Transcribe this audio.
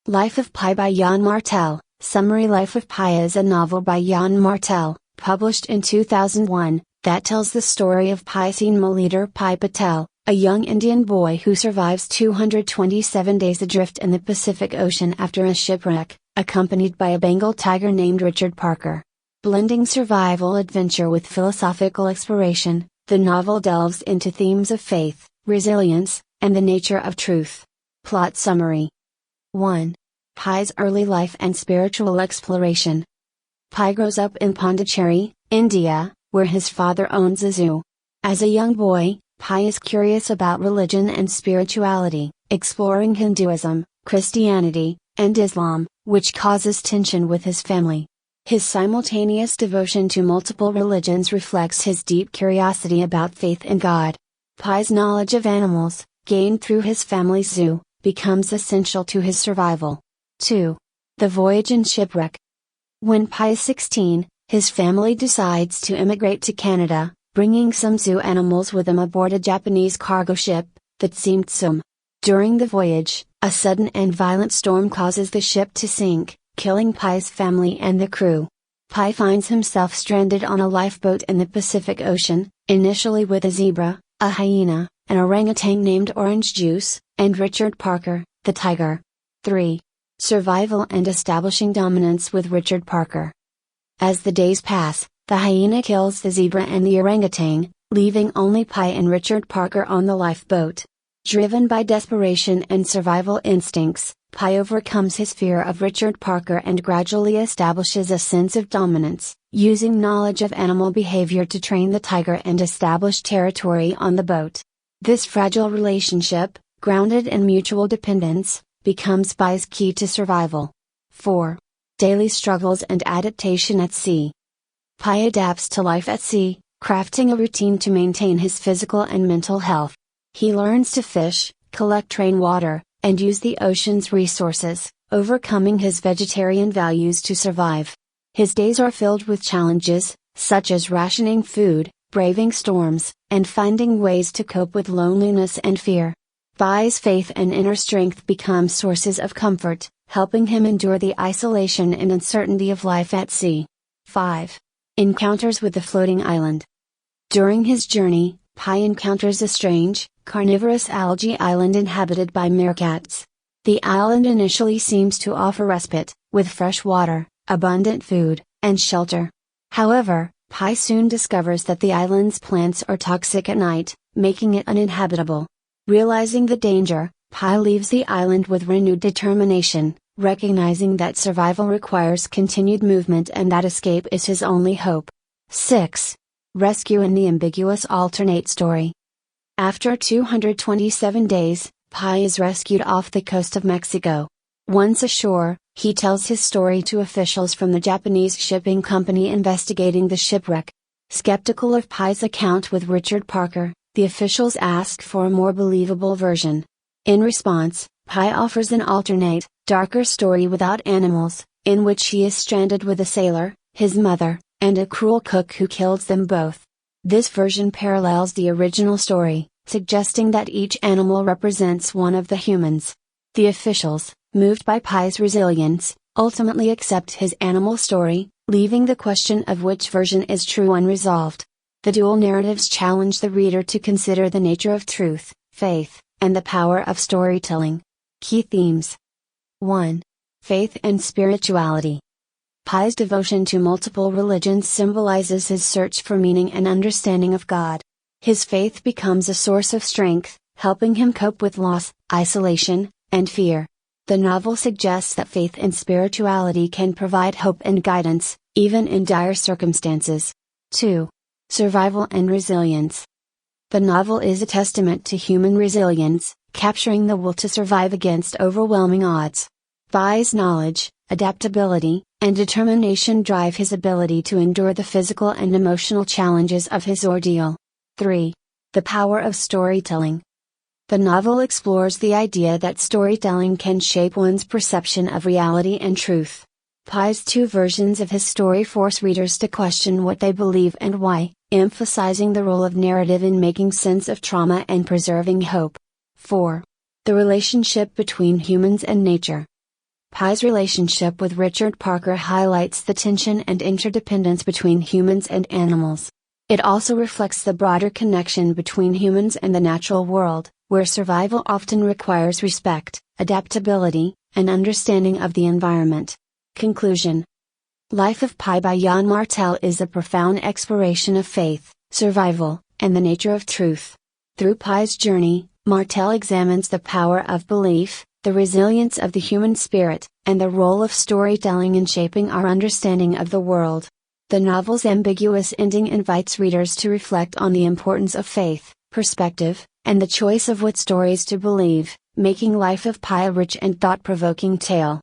Life of Pi by Yann Martel. Summary: Life of Pi is a novel by Yann Martel, published in 2001, that tells the story of Pi cinema leader Pi Patel, a young Indian boy who survives 227 days adrift in the Pacific Ocean after a shipwreck, accompanied by a Bengal tiger named Richard Parker. Blending survival adventure with philosophical exploration, the novel delves into themes of faith, resilience, and the nature of truth. Plot summary. 1. Pi's early life and spiritual exploration. Pi grows up in Pondicherry, India, where his father owns a zoo. As a young boy, Pi is curious about religion and spirituality, exploring Hinduism, Christianity, and Islam, which causes tension with his family. His simultaneous devotion to multiple religions reflects his deep curiosity about faith in God. Pi's knowledge of animals, gained through his family's zoo, becomes essential to his survival. 2. The voyage and shipwreck. When Pi is 16, his family decides to immigrate to Canada, bringing some zoo animals with them aboard a Japanese cargo ship, the Tsimtsum. During the voyage, a sudden and violent storm causes the ship to sink, killing Pi's family and the crew. Pi finds himself stranded on a lifeboat in the Pacific Ocean, initially with a zebra, a hyena, an orangutan named Orange Juice, and Richard Parker, the tiger. 3. Survival and establishing dominance with Richard Parker. As the days pass, the hyena kills the zebra and the orangutan, leaving only Pi and Richard Parker on the lifeboat. Driven by desperation and survival instincts, Pi overcomes his fear of Richard Parker and gradually establishes a sense of dominance, using knowledge of animal behavior to train the tiger and establish territory on the boat. This fragile relationship, grounded in mutual dependence, becomes Pi's key to survival. 4. Daily struggles and adaptation at sea. Pi adapts to life at sea, crafting a routine to maintain his physical and mental health. He learns to fish, collect rainwater, and use the ocean's resources, overcoming his vegetarian values to survive. His days are filled with challenges, such as rationing food, braving storms, and finding ways to cope with loneliness and fear. Pi's faith and inner strength become sources of comfort, helping him endure the isolation and uncertainty of life at sea. 5. Encounters with the floating island. During his journey, Pi encounters a strange, carnivorous algae island inhabited by meerkats. The island initially seems to offer respite, with fresh water, abundant food, and shelter. However, Pi soon discovers that the island's plants are toxic at night, making it uninhabitable. Realizing the danger, Pi leaves the island with renewed determination, recognizing that survival requires continued movement and that escape is his only hope. 6. Rescue in the ambiguous alternate story. After 227 days, Pi is rescued off the coast of Mexico. Once ashore, he tells his story to officials from the Japanese shipping company investigating the shipwreck. Skeptical of Pi's account with Richard Parker, the officials ask for a more believable version. In response, Pi offers an alternate, darker story without animals, in which he is stranded with a sailor, his mother, and a cruel cook who kills them both. This version parallels the original story, suggesting that each animal represents one of the humans. The officials, moved by Pi's resilience, ultimately accept his animal story, leaving the question of which version is true unresolved. The dual narratives challenge the reader to consider the nature of truth, faith, and the power of storytelling. Key themes. 1. Faith and spirituality. Pi's devotion to multiple religions symbolizes his search for meaning and understanding of God. His faith becomes a source of strength, helping him cope with loss, isolation, and fear. The novel suggests that faith and spirituality can provide hope and guidance, even in dire circumstances. 2. Survival and resilience. The novel is a testament to human resilience, capturing the will to survive against overwhelming odds. Pi's knowledge, adaptability, and determination drive his ability to endure the physical and emotional challenges of his ordeal. 3. The power of storytelling. The novel explores the idea that storytelling can shape one's perception of reality and truth. Pi's two versions of his story force readers to question what they believe and why, emphasizing the role of narrative in making sense of trauma and preserving hope. 4. The relationship between humans and nature. Pi's relationship with Richard Parker highlights the tension and interdependence between humans and animals. It also reflects the broader connection between humans and the natural world, where survival often requires respect, adaptability, and understanding of the environment. Conclusion. Life of Pi by Yann Martel is a profound exploration of faith, survival, and the nature of truth. Through Pi's journey, Martel examines the power of belief, the resilience of the human spirit, and the role of storytelling in shaping our understanding of the world. The novel's ambiguous ending invites readers to reflect on the importance of faith, perspective, and the choice of what stories to believe, making Life of Pi a rich and thought-provoking tale.